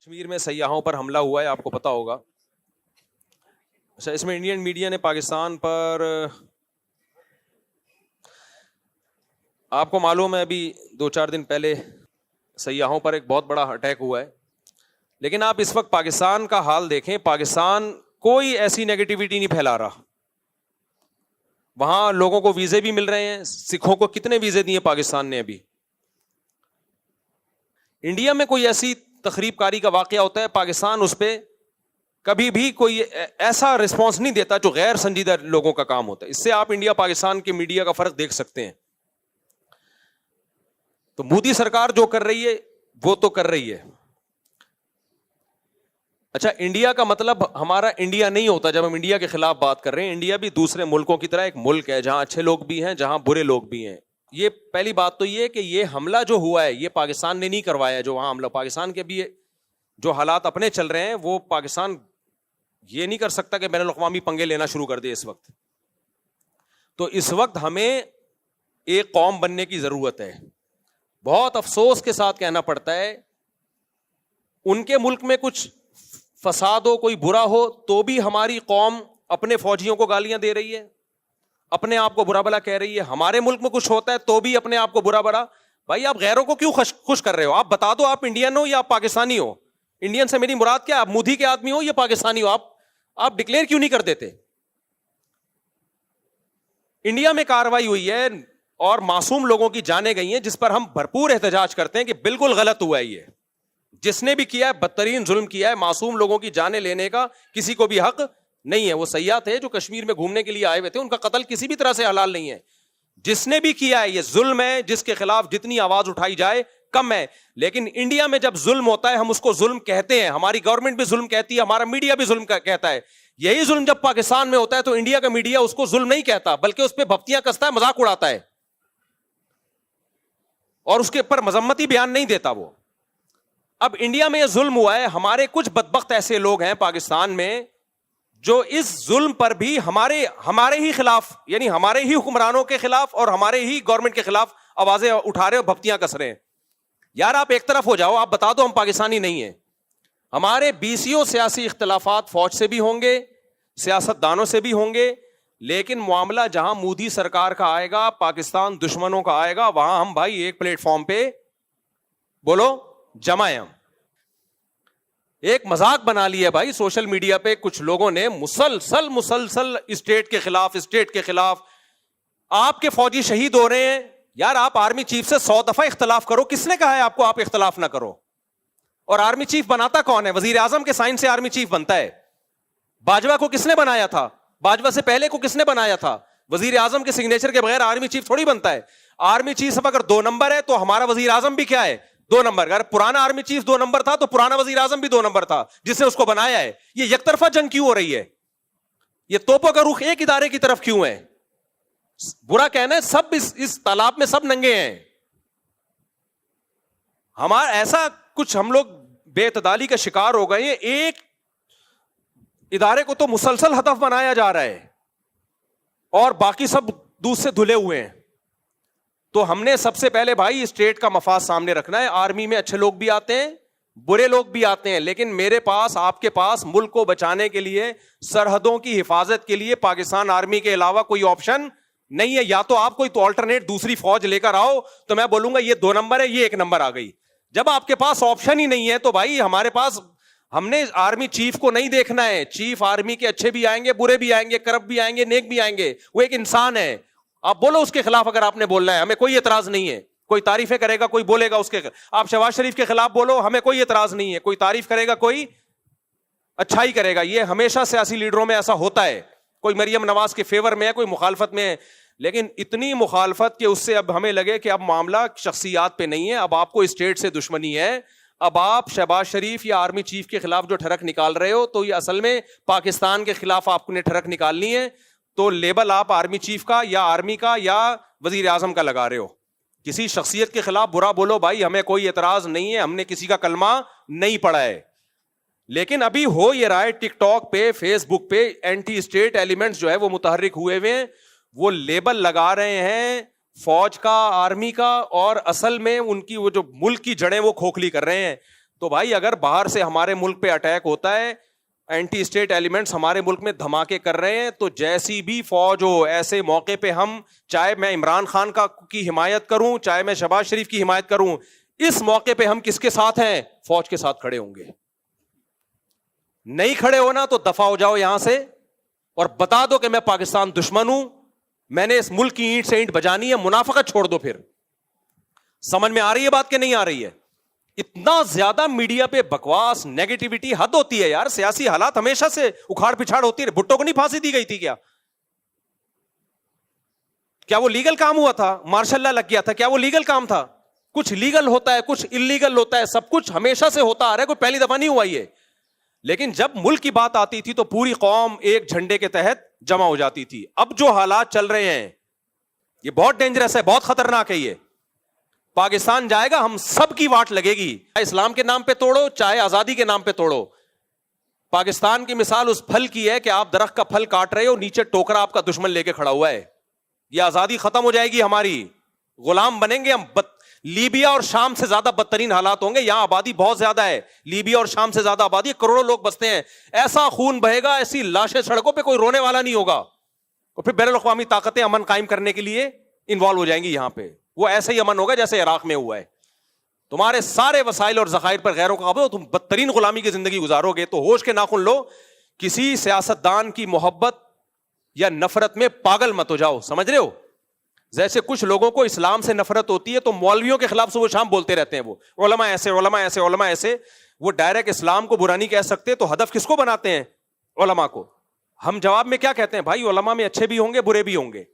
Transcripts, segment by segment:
کشمیر میں سیاحوں پر حملہ ہوا ہے، آپ کو پتا ہوگا. اچھا، اس میں انڈین میڈیا نے پاکستان پر، آپ کو معلوم ہے ابھی 2-4 دن پہلے سیاحوں پر ایک بہت بڑا اٹیک ہوا ہے، لیکن آپ اس وقت پاکستان کا حال دیکھیں. پاکستان کوئی ایسی نیگیٹیوٹی نہیں پھیلا رہا. وہاں لوگوں کو ویزے بھی مل رہے ہیں. سکھوں کو کتنے ویزے دیے پاکستان نے ابھی. انڈیا میں کوئی ایسی تخریب کاری کا واقعہ ہوتا ہے، پاکستان اس پہ کبھی بھی کوئی ایسا رسپانس نہیں دیتا جو غیر سنجیدہ لوگوں کا کام ہوتا ہے. اس سے آپ انڈیا پاکستان کے میڈیا کا فرق دیکھ سکتے ہیں. تو مودی سرکار جو کر رہی ہے وہ تو کر رہی ہے. اچھا، انڈیا کا مطلب ہمارا انڈیا نہیں ہوتا جب ہم انڈیا کے خلاف بات کر رہے ہیں. انڈیا بھی دوسرے ملکوں کی طرح ایک ملک ہے جہاں اچھے لوگ بھی ہیں، جہاں برے لوگ بھی ہیں. یہ پہلی بات تو یہ کہ یہ حملہ جو ہوا ہے یہ پاکستان نے نہیں کروایا. جو وہاں حملہ پاکستان کے بھی جو حالات اپنے چل رہے ہیں وہ پاکستان یہ نہیں کر سکتا کہ بین الاقوامی پنگے لینا شروع کر دے اس وقت. تو اس وقت ہمیں ایک قوم بننے کی ضرورت ہے. بہت افسوس کے ساتھ کہنا پڑتا ہے ان کے ملک میں کچھ فساد ہو، کوئی برا ہو، تو بھی ہماری قوم اپنے فوجیوں کو گالیاں دے رہی ہے، اپنے آپ کو برا بلا کہہ رہی ہے. ہمارے ملک میں کچھ ہوتا ہے تو بھی اپنے آپ کو برا بلا. بھائی آپ غیروں کو کیوں خوش کر رہے ہو؟ آپ بتا دو آپ انڈین ہو یا آپ پاکستانی ہو. انڈین سے میری مراد کیا؟ آپ مودی کے آدمی ہو یا پاکستانی ہو؟ آپ ڈکلیئر کیوں نہیں کر دیتے؟ انڈیا میں کارروائی ہوئی ہے اور معصوم لوگوں کی جانیں گئی ہیں جس پر ہم بھرپور احتجاج کرتے ہیں کہ بالکل غلط ہوا ہے. یہ جس نے بھی کیا ہے بدترین ظلم کیا ہے. معصوم لوگوں کی جانیں لینے کا کسی کو بھی حق نہیں ہے. وہ سیاح تھے جو کشمیر میں گھومنے کے لیے آئے ہوئے تھے، ان کا قتل کسی بھی طرح سے حلال نہیں ہے. جس نے بھی کیا ہے یہ ظلم ہے، جس کے خلاف جتنی آواز اٹھائی جائے کم ہے. لیکن انڈیا میں جب ظلم ہوتا ہے ہم اس کو ظلم کہتے ہیں. ہماری گورنمنٹ بھی ظلم کہتی ہے، ہمارا میڈیا بھی ظلم کہتا ہے. یہی ظلم جب پاکستان میں ہوتا ہے تو انڈیا کا میڈیا اس کو ظلم نہیں کہتا بلکہ اس پہ بھپتیاں کستا ہے، مذاق اڑاتا ہے اور اس کے اوپر مذمتی بیان نہیں دیتا وہ. اب انڈیا میں یہ ظلم ہوا ہے. ہمارے کچھ بدبخت ایسے لوگ ہیں پاکستان میں جو اس ظلم پر بھی ہمارے ہی خلاف، یعنی ہمارے ہی حکمرانوں کے خلاف اور ہمارے ہی گورنمنٹ کے خلاف آوازیں اٹھا رہے اور بھپتیاں کس رہے ہیں. یار آپ ایک طرف ہو جاؤ، آپ بتا دو ہم پاکستانی نہیں ہیں. ہمارے بیسیوں سیاسی اختلافات فوج سے بھی ہوں گے، سیاست دانوں سے بھی ہوں گے، لیکن معاملہ جہاں مودی سرکار کا آئے گا، پاکستان دشمنوں کا آئے گا، وہاں ہم بھائی ایک پلیٹ فارم پہ بولو جمع ہیں. ہم ایک مذاق بنا لیا بھائی سوشل میڈیا پہ کچھ لوگوں نے مسلسل اسٹیٹ کے خلاف. آپ کے فوجی شہید ہو رہے ہیں، یار آپ آرمی چیف سے 100 دفعہ اختلاف کرو. کس نے کہا ہے آپ کو آپ اختلاف نہ کرو؟ اور آرمی چیف بناتا کون ہے؟ وزیر اعظم کے سائن سے آرمی چیف بنتا ہے. باجوہ کو کس نے بنایا تھا؟ باجوہ سے پہلے کو کس نے بنایا تھا؟ وزیر اعظم کے سگنیچر کے بغیر آرمی چیف تھوڑی بنتا ہے. آرمی چیف اگر 2 نمبر ہے تو ہمارا وزیر اعظم بھی کیا ہے؟ 2 نمبر. اگر پرانا آرمی چیف 2 نمبر تھا تو پرانا وزیر اعظم بھی 2 نمبر تھا جس نے اس کو بنایا ہے. یہ یک طرفہ جنگ کیوں ہو رہی ہے؟ یہ توپوں کا رخ ایک ادارے کی طرف کیوں ہے؟ برا کہنا ہے سب اس تالاب میں سب ننگے ہیں. ہمارا ایسا کچھ ہم لوگ بے اعتدالی کا شکار ہو گئے ہیں. ایک ادارے کو تو مسلسل ہدف بنایا جا رہا ہے اور باقی سب دودھ سے دھلے ہوئے ہیں. تو ہم نے سب سے پہلے بھائی اسٹیٹ کا مفاد سامنے رکھنا ہے. آرمی میں اچھے لوگ بھی آتے ہیں، برے لوگ بھی آتے ہیں، لیکن میرے پاس، آپ کے پاس ملک کو بچانے کے لیے، سرحدوں کی حفاظت کے لیے پاکستان آرمی کے علاوہ کوئی آپشن نہیں ہے. یا تو آپ کوئی تو آلٹرنیٹ دوسری فوج لے کر آؤ تو میں بولوں گا یہ 2 نمبر ہے، یہ 1 نمبر آ گئی. جب آپ کے پاس آپشن ہی نہیں ہے تو بھائی ہمارے پاس، ہم نے آرمی چیف کو نہیں دیکھنا ہے. چیف آرمی کے اچھے بھی آئیں گے، برے بھی آئیں گے، کرپٹ بھی آئیں گے، نیک بھی آئیں گے. وہ ایک انسان ہے. آپ بولو اس کے خلاف اگر آپ نے بولنا ہے، ہمیں کوئی اعتراض نہیں ہے. کوئی تعریفیں کرے گا، کوئی بولے گا اس کے. آپ شہباز شریف کے خلاف بولو، ہمیں کوئی اعتراض نہیں ہے. کوئی تعریف کرے گا، کوئی اچھائی کرے گا. یہ ہمیشہ سیاسی لیڈروں میں ایسا ہوتا ہے. کوئی مریم نواز کے فیور میں ہے، کوئی مخالفت میں ہے. لیکن اتنی مخالفت کہ اس سے اب ہمیں لگے کہ اب معاملہ شخصیات پہ نہیں ہے، اب آپ کو اسٹیٹ سے دشمنی ہے. اب آپ شہباز شریف یا آرمی چیف کے خلاف جو ٹھڑک نکال رہے ہو تو یہ اصل میں پاکستان کے خلاف آپ نے ٹھڑک نکالنی ہے. تو لیبل آپ آرمی چیف کا یا آرمی کا یا وزیر اعظم کا لگا رہے ہو. کسی شخصیت کے خلاف برا بولو بھائی، ہمیں کوئی اعتراض نہیں ہے، ہم نے کسی کا کلمہ نہیں پڑھا ہے. لیکن ابھی ہو یہ رہا ہے ٹک ٹاک پہ، فیس بک پہ اینٹی اسٹیٹ ایلیمنٹس جو ہے وہ متحرک ہوئے ہیں. وہ لیبل لگا رہے ہیں فوج کا، آرمی کا، اور اصل میں ان کی وہ جو ملک کی جڑیں وہ کھوکھلی کر رہے ہیں. تو بھائی اگر باہر سے ہمارے ملک پہ اٹیک ہوتا ہے, اینٹی اسٹیٹ ایلیمنٹس ہمارے ملک میں دھماکے کر رہے ہیں, تو جیسی بھی فوج ہو ایسے موقع پہ ہم, چاہے میں عمران خان کی حمایت کروں, چاہے میں شہباز شریف کی حمایت کروں, اس موقع پہ ہم کس کے ساتھ ہیں؟ فوج کے ساتھ کھڑے ہوں گے. نہیں کھڑے ہونا تو دفع ہو جاؤ یہاں سے اور بتا دو کہ میں پاکستان دشمن ہوں, میں نے اس ملک کی اینٹ سے اینٹ بجانی ہے, منافقت چھوڑ دو. پھر سمجھ میں آ رہی ہے بات کہ نہیں آ رہی ہے؟ اتنا زیادہ میڈیا پہ بکواس, نیگیٹیوٹی حد ہوتی ہے یار. سیاسی حالات ہمیشہ سے اکھاڑ پچھاڑ ہوتی ہے. بھٹو کو نہیں پھانسی دی گئی تھی کیا وہ لیگل کام ہوا تھا؟ مارشل لا لگ گیا تھا, کیا وہ لیگل کام تھا؟ کچھ لیگل ہوتا ہے, کچھ انلیگل ہوتا ہے, سب کچھ ہمیشہ سے ہوتا آ رہا ہے, کوئی پہلی دفعہ نہیں ہوا یہ. لیکن جب ملک کی بات آتی تھی تو پوری قوم ایک جھنڈے کے تحت جمع ہو جاتی تھی. اب جو حالات چل رہے ہیں یہ بہت ڈینجرس ہے, بہت خطرناک ہے. یہ پاکستان جائے گا, ہم سب کی واٹ لگے گی, چاہے اسلام کے نام پہ توڑو, چاہے آزادی کے نام پہ توڑو. پاکستان کی مثال اس پھل کی ہے کہ آپ درخت کا پھل کاٹ رہے ہو, نیچے ٹوکرا آپ کا دشمن لے کے کھڑا ہوا ہے. یہ آزادی ختم ہو جائے گی ہماری, غلام بنیں گے ہم. لیبیا اور شام سے زیادہ بدترین حالات ہوں گے. یہاں آبادی بہت زیادہ ہے, لیبیا اور شام سے زیادہ آبادی, کروڑوں لوگ بستے ہیں. ایسا خون بہے گا, ایسی لاشیں سڑکوں پہ, کوئی رونے والا نہیں ہوگا. اور پھر بین الاقوامی طاقتیں امن قائم کرنے کے لیے انوالو ہو جائیں گی یہاں پہ. وہ ایسے ہی امن ہوگا جیسے عراق میں ہوا ہے. تمہارے سارے وسائل اور ذخائر پر غیروں کا قبضہ ہو, تم بدترین غلامی کی زندگی گزارو گے. تو ہوش کے ناخن لو, کسی سیاستدان کی محبت یا نفرت میں پاگل مت ہو جاؤ. سمجھ رہے ہو؟ جیسے کچھ لوگوں کو اسلام سے نفرت ہوتی ہے تو مولویوں کے خلاف صبح شام بولتے رہتے ہیں, وہ علماء ایسے, علماء ایسے, علماء ایسے. وہ ڈائریکٹ اسلام کو برا نہیں کہہ سکتے, تو ہدف کس کو بناتے ہیں؟ علماء کو. ہم جواب میں کیا کہتے ہیں؟ بھائی علماء میں اچھے بھی ہوں گے, برے بھی ہوں گے,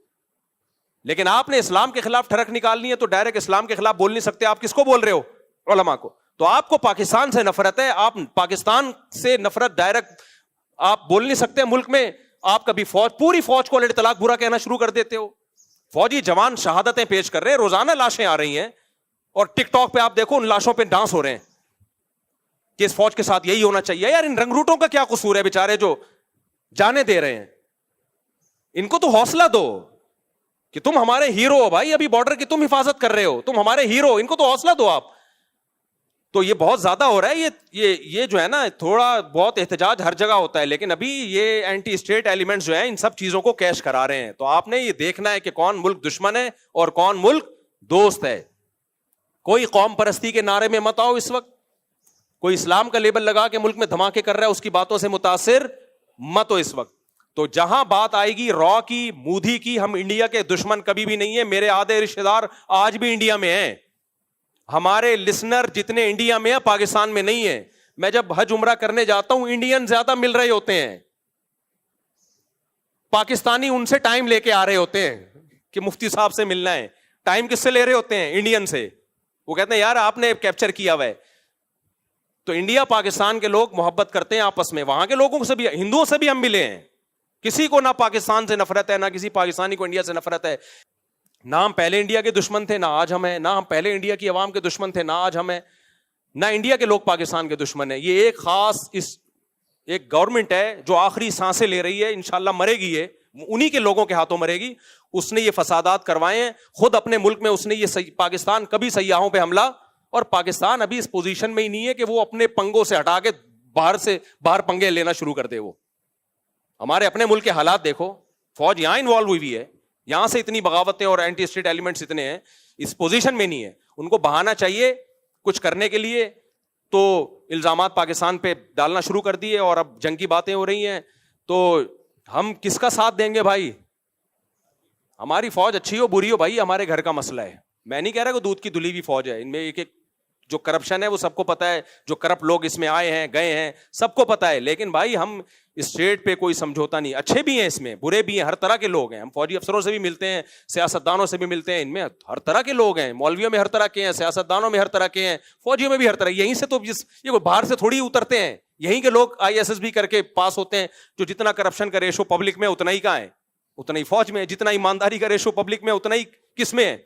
لیکن آپ نے اسلام کے خلاف ٹھڑک نکالنی ہے تو ڈائریکٹ اسلام کے خلاف بول نہیں سکتے. آپ کس کو بول رہے ہو؟ علماء کو. تو آپ کو پاکستان سے نفرت ہے, آپ پاکستان سے نفرت ڈائریکٹ آپ بول نہیں سکتے. ملک میں آپ کبھی پوری فوج کو الٹ طلاق برا کہنا شروع کر دیتے ہو. فوجی جوان شہادتیں پیش کر رہے ہیں, روزانہ لاشیں آ رہی ہیں, اور ٹک ٹاک پہ آپ دیکھو ان لاشوں پہ ڈانس ہو رہے ہیں کہ اس فوج کے ساتھ یہی ہونا چاہیے. یار ان رنگروٹوں کا کیا قصور ہے بیچارے جو جانے دے رہے ہیں؟ ان کو تو حوصلہ دو کہ تم ہمارے ہیرو ہو بھائی, ابھی بارڈر کی تم حفاظت کر رہے ہو, تم ہمارے ہیرو. ان کو تو حوصلہ دو آپ. تو یہ بہت زیادہ ہو رہا ہے, یہ جو ہے نا, تھوڑا بہت احتجاج ہر جگہ ہوتا ہے, لیکن ابھی یہ اینٹی اسٹیٹ ایلیمنٹس جو ہیں ان سب چیزوں کو کیش کرا رہے ہیں. تو آپ نے یہ دیکھنا ہے کہ کون ملک دشمن ہے اور کون ملک دوست ہے. کوئی قوم پرستی کے نعرے میں مت آؤ اس وقت, کوئی اسلام کا لیبل لگا کے ملک میں دھماکے کر رہا ہے اس کی باتوں سے متاثر مت ہو اس وقت. تو جہاں بات آئے گی را کی, مودی کی, ہم انڈیا کے دشمن کبھی بھی نہیں ہے. میرے آدھے رشتے دار آج بھی انڈیا میں ہیں, ہمارے لسنر جتنے انڈیا میں ہیں پاکستان میں نہیں ہے. میں جب حج عمرہ کرنے جاتا ہوں انڈین زیادہ مل رہے ہوتے ہیں, پاکستانی ان سے ٹائم لے کے آ رہے ہوتے ہیں کہ مفتی صاحب سے ملنا ہے. ٹائم کس سے لے رہے ہوتے ہیں؟ انڈین سے. وہ کہتے ہیں یار آپ نے کیپچر کیا ہوا ہے. تو انڈیا پاکستان کے لوگ محبت کرتے ہیں آپس میں, وہاں کے لوگوں سے بھی, ہندوؤں سے بھی ہم ملے ہیں. کسی کو نہ پاکستان سے نفرت ہے, نہ کسی پاکستانی کو انڈیا سے نفرت ہے. نہ ہم پہلے انڈیا کے دشمن تھے, نہ آج ہم ہیں. نہ ہم پہلے انڈیا کی عوام کے دشمن تھے, نہ آج ہم ہیں. نہ انڈیا کے لوگ پاکستان کے دشمن ہیں. یہ ایک خاص ایک گورنمنٹ ہے جو آخری سانسیں لے رہی ہے, انشاءاللہ مرے گی, یہ انہی کے لوگوں کے ہاتھوں مرے گی. اس نے یہ فسادات کروائے ہیں خود اپنے ملک میں. اس نے یہ پاکستان کبھی سیاحوں پہ حملہ, اور پاکستان ابھی اس پوزیشن میں ہی نہیں ہے کہ وہ اپنے پنگوں سے ہٹا کے باہر پنگے لینا شروع کر دے. وہ ہمارے اپنے ملک کے حالات دیکھو, فوج یہاں انوالو ہوئی ہے, یہاں سے اتنی بغاوتیں اور اینٹی اسٹیٹ ایلیمنٹس اتنے ہیں, اس پوزیشن میں نہیں ہے. ان کو بہانا چاہیے کچھ کرنے کے لیے, تو الزامات پاکستان پہ ڈالنا شروع کر دیے, اور اب جنگ کی باتیں ہو رہی ہیں. تو ہم کس کا ساتھ دیں گے بھائی؟ ہماری فوج اچھی ہو بری ہو بھائی, ہمارے گھر کا مسئلہ ہے. میں نہیں کہہ رہا کہ دودھ کی دھلی ہوئی فوج ہے. ان میں ایک جو کرپشن ہے وہ سب کو پتا ہے, جو کرپٹ لوگ اس میں آئے ہیں گئے ہیں سب کو پتا ہے. لیکن بھائی ہم اسٹیٹ پہ کوئی سمجھوتا نہیں. اچھے بھی ہیں اس میں, برے بھی ہیں, ہر طرح کے لوگ ہیں. ہم فوجی افسروں سے بھی ملتے ہیں, سیاستدانوں سے بھی ملتے ہیں, ان میں ہر طرح کے لوگ ہیں. مولویوں میں ہر طرح کے ہیں, سیاستدانوں میں ہر طرح کے ہیں, فوجیوں میں بھی ہر طرح. یہیں سے تو یہ باہر سے تھوڑی اترتے ہیں, یہیں کے لوگ ISSB کر کے پاس ہوتے ہیں. جو جتنا کرپشن کا ریشو پبلک میں اتنا ہی کہاں ہے, اتنا ہی فوج میں. جتنا ایمانداری کا ریشو پبلک میں اتنا ہی کس میں ہے,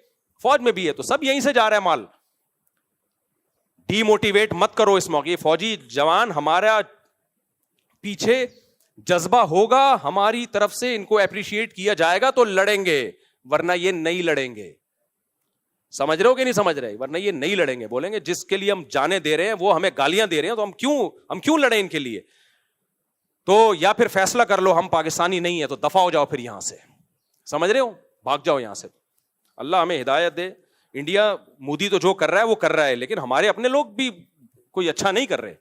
فوج میں بھی ہے. تو سب یہیں سے جا رہا ہے مال. ڈی موٹیویٹ مت کرو اس موقع. فوجی جوان ہمارا پیچھے جذبہ ہوگا, ہماری طرف سے ان کو اپریشیٹ کیا جائے گا تو لڑیں گے, ورنہ یہ نہیں لڑیں گے. سمجھ رہے ہو کہ نہیں سمجھ رہے؟ ورنہ یہ نہیں لڑیں گے, بولیں گے جس کے لیے ہم جانے دے رہے ہیں وہ ہمیں گالیاں دے رہے ہیں, تو ہم کیوں لڑیں ان کے لیے؟ تو یا پھر فیصلہ کر لو ہم پاکستانی نہیں ہے تو دفع ہو جاؤ پھر یہاں سے, سمجھ رہے ہو, بھاگ جاؤ یہاں سے. اللہ ہمیں ہدایت دے. انڈیا مودی تو جو کر رہا ہے وہ کر رہا ہے, لیکن ہمارے اپنے لوگ بھی کوئی اچھا نہیں کر رہے.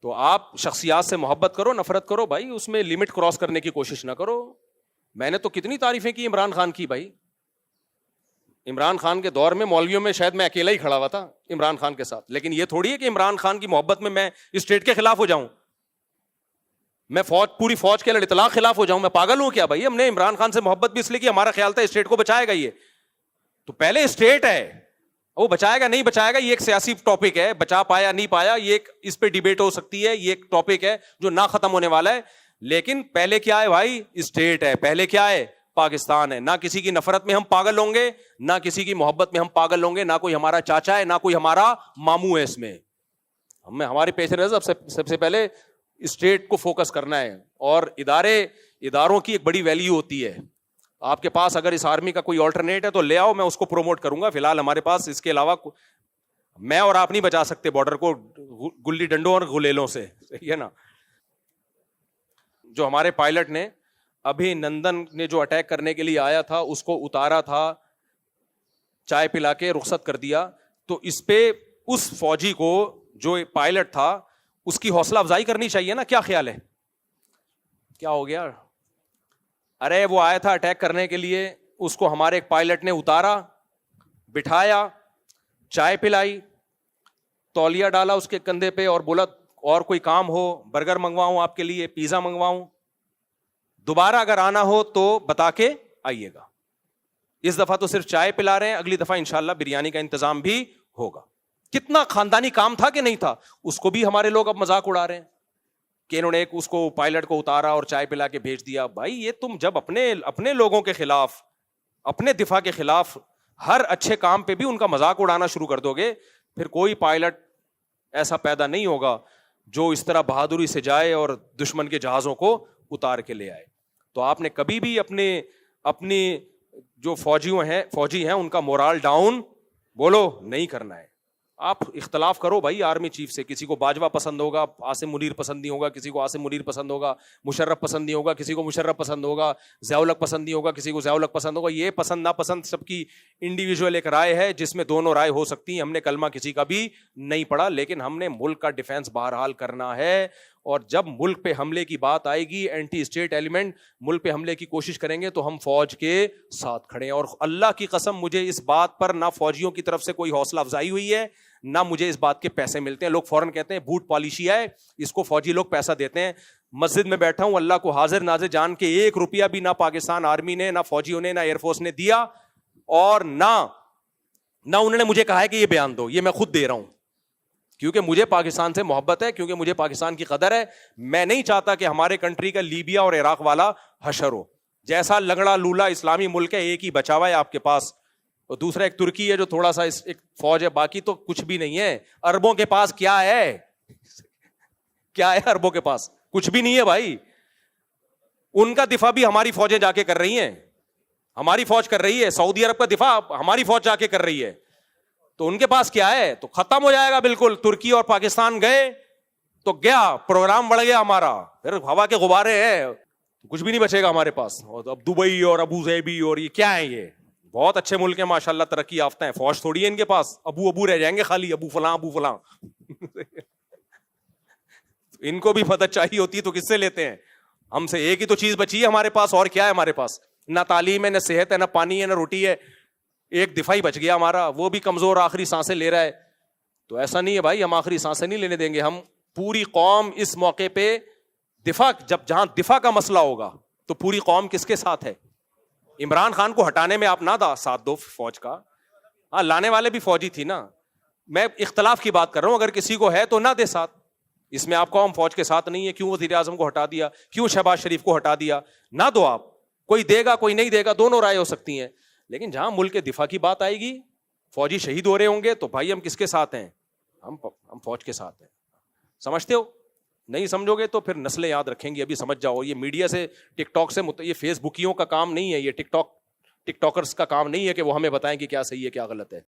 تو آپ شخصیات سے محبت کرو, نفرت کرو بھائی, اس میں لمٹ کراس کرنے کی کوشش نہ کرو. میں نے تو کتنی تعریفیں کی عمران خان کی بھائی. عمران خان کے دور میں مولویوں میں شاید میں اکیلا ہی کھڑا ہوا تھا عمران خان کے ساتھ, لیکن یہ تھوڑی ہے کہ عمران خان کی محبت میں اسٹیٹ کے خلاف ہو جاؤں, میں پوری فوج کے اطلاق خلاف ہو جاؤں. میں پاگل ہوں کیا بھائی؟ ہم نے عمران خان سے محبت بھی اس لیے کی, ہمارا خیال تھا اسٹیٹ کو بچائے گا. یہ تو پہلے اسٹیٹ ہے, وہ بچائے گا نہیں بچائے گا یہ ایک سیاسی ٹاپک ہے, بچا پایا نہیں پایا یہ ایک, اس پہ ڈیبیٹ ہو سکتی ہے, یہ ایک ٹاپک ہے جو نہ ختم ہونے والا ہے. لیکن پہلے کیا ہے بھائی؟ اسٹیٹ ہے. پہلے کیا ہے؟ پاکستان ہے. نہ کسی کی نفرت میں ہم پاگل ہوں گے, نہ کسی کی محبت میں ہم پاگل ہوں گے, نہ کوئی ہمارا چاچا ہے, نہ کوئی ہمارا ماموں ہے. اس میں ہمارے پیش نظر سب سے پہلے اسٹیٹ کو فوکس کرنا ہے. اور اداروں کی ایک بڑی ویلیو ہوتی ہے. آپ کے پاس اگر اس آرمی کا کوئی آلٹرنیٹ ہے تو لے آؤ, میں اس کو پروموٹ کروں گا. فی الحال ہمارے پاس اس کے علاوہ میں اور آپ نہیں بچا سکتے بارڈر کو گلی ڈنڈوں اور غلیلوں سے, صحیح ہے نا. جو ہمارے پائلٹ نے ابھی نندن نے جو اٹیک کرنے کے لیے آیا تھا اس کو اتارا تھا, چائے پلا کے رخصت کر دیا, تو اس پہ اس فوجی کو جو پائلٹ تھا اس کی حوصلہ افزائی کرنی چاہیے نا. کیا خیال ہے؟ کیا ہو گیا؟ ارے وہ آیا تھا اٹیک کرنے کے لیے, اس کو ہمارے ایک پائلٹ نے اتارا, بٹھایا, چائے پلائی, تولیہ ڈالا اس کے کندھے پہ اور بولا اور کوئی کام ہو, برگر منگواؤں آپ کے لیے, پیزا منگواؤں, دوبارہ اگر آنا ہو تو بتا کے آئیے گا. اس دفعہ تو صرف چائے پلا رہے ہیں, اگلی دفعہ انشاءاللہ بریانی کا انتظام بھی ہوگا. کتنا خاندانی کام تھا کہ نہیں تھا؟ اس کو بھی ہمارے لوگ اب مذاق اڑا رہے ہیں کہ انہوں نے اس کو پائلٹ کو اتارا اور چائے پلا کے بھیج دیا. بھائی یہ تم جب اپنے لوگوں کے خلاف, اپنے دفاع کے خلاف ہر اچھے کام پہ بھی ان کا مذاق اڑانا شروع کر دو گے, پھر کوئی پائلٹ ایسا پیدا نہیں ہوگا جو اس طرح بہادری سے جائے اور دشمن کے جہازوں کو اتار کے لے آئے. تو آپ نے کبھی بھی اپنی جو فوجی ہیں ان کا مورال ڈاؤن بولو نہیں کرنا ہے. آپ اختلاف کرو بھائی آرمی چیف سے, کسی کو باجوہ پسند ہوگا, عاصم منیر پسند نہیں ہوگا, کسی کو عاصم منیر پسند ہوگا, مشرف پسند نہیں ہوگا, کسی کو مشرف پسند ہوگا, ضیاء الحق پسند نہیں ہوگا, کسی کو ضیاء الحق پسند ہوگا. یہ پسند ناپسند سب کی انڈیویجول ایک رائے ہے جس میں دونوں رائے ہو سکتی ہیں. ہم نے کلمہ کسی کا بھی نہیں پڑھا, لیکن ہم نے ملک کا ڈیفینس بہرحال کرنا ہے. اور جب ملک پہ حملے کی بات آئے گی, اینٹی اسٹیٹ ایلیمنٹ ملک پہ حملے کی کوشش کریں گے تو ہم فوج کے ساتھ کھڑے ہیں. اور اللہ کی قسم مجھے اس بات پر نہ فوجیوں کی طرف سے کوئی حوصلہ افزائی ہوئی ہے, نہ مجھے اس بات کے پیسے ملتے ہیں. لوگ فوراً کہتے ہیں بوٹ پالیشی ہے, اس کو فوجی لوگ پیسہ دیتے ہیں. مسجد میں بیٹھا ہوں, اللہ کو حاضر ناظر جان کے 1 روپیہ بھی نہ پاکستان آرمی نے, نہ فوجیوں نے, نہ ایئر فورس نے دیا, اور نہ انہوں نے مجھے کہا ہے کہ یہ بیان دو. یہ میں خود دے رہا ہوں کیونکہ مجھے پاکستان سے محبت ہے, کیونکہ مجھے پاکستان کی قدر ہے. میں نہیں چاہتا کہ ہمارے کنٹری کا لیبیا اور عراق والا حشر ہو. جیسا لنگڑا لولا اسلامی ملک ہے, ایک ہی بچا ہوا ہے آپ کے پاس, اور دوسرا ایک ترکی ہے جو تھوڑا سا ایک فوج ہے, باقی تو کچھ بھی نہیں ہے. اربوں کے پاس کیا ہے؟ کیا ہے اربوں کے پاس؟ کچھ بھی نہیں ہے بھائی. ان کا دفاع بھی ہماری فوجیں جا کے کر رہی ہیں, ہماری فوج کر رہی ہے. سعودی عرب کا دفاع ہماری فوج جا کے کر رہی ہے. تو ان کے پاس کیا ہے؟ تو ختم ہو جائے گا بالکل. ترکی اور پاکستان گئے تو گیا, پروگرام بڑھ گیا ہمارا, پھر ہوا کے غبارے ہیں, کچھ بھی نہیں بچے گا ہمارے پاس. اور اب دبئی اور ابو ظہبی اور یہ کیا ہے؟ یہ بہت اچھے ملک ہیں ماشاءاللہ, ترقی یافتہ ہیں, فوج تھوڑی ہے ان کے پاس. ابو رہ جائیں گے خالی, ابو فلاں. ان کو بھی مدد چاہیے ہوتی ہے تو کس سے لیتے ہیں؟ ہم سے. ایک ہی تو چیز بچی ہے ہمارے پاس, اور کیا ہے ہمارے پاس؟ نہ تعلیم ہے, نہ صحت ہے, نہ پانی ہے, نہ روٹی ہے. ایک دفاع ہی بچ گیا ہمارا, وہ بھی کمزور آخری سانسیں لے رہا ہے. تو ایسا نہیں ہے بھائی, ہم آخری سانسیں نہیں لینے دیں گے. ہم پوری قوم اس موقع پہ دفاع, جہاں دفاع کا مسئلہ ہوگا تو پوری قوم کس کے ساتھ ہے؟ عمران خان کو ہٹانے میں آپ نہ ساتھ دو فوج کا, ہاں لانے والے بھی فوجی تھی نا. میں اختلاف کی بات کر رہا ہوں, اگر کسی کو ہے تو نہ دے ساتھ. اس میں آپ کو ہم فوج کے ساتھ نہیں ہے, کیوں وزیر اعظم کو ہٹا دیا, کیوں شہباز شریف کو ہٹا دیا, نہ دو آپ. کوئی دے گا کوئی نہیں دے گا, دونوں رائے ہو سکتی ہیں. لیکن جہاں ملک کے دفاع کی بات آئے گی, فوجی شہید ہو رہے ہوں گے, تو بھائی ہم کس کے ساتھ ہیں؟ ہم فوج کے ساتھ ہیں. سمجھتے ہو؟ نہیں سمجھو گے تو پھر نسلیں یاد رکھیں گی. ابھی سمجھ جاؤ, یہ میڈیا سے, ٹک ٹاک سے, یہ فیس بکیوں کا کام نہیں ہے. یہ ٹک ٹاک ٹک ٹاکرز کا کام نہیں ہے کہ وہ ہمیں بتائیں کہ کیا صحیح ہے کیا غلط ہے.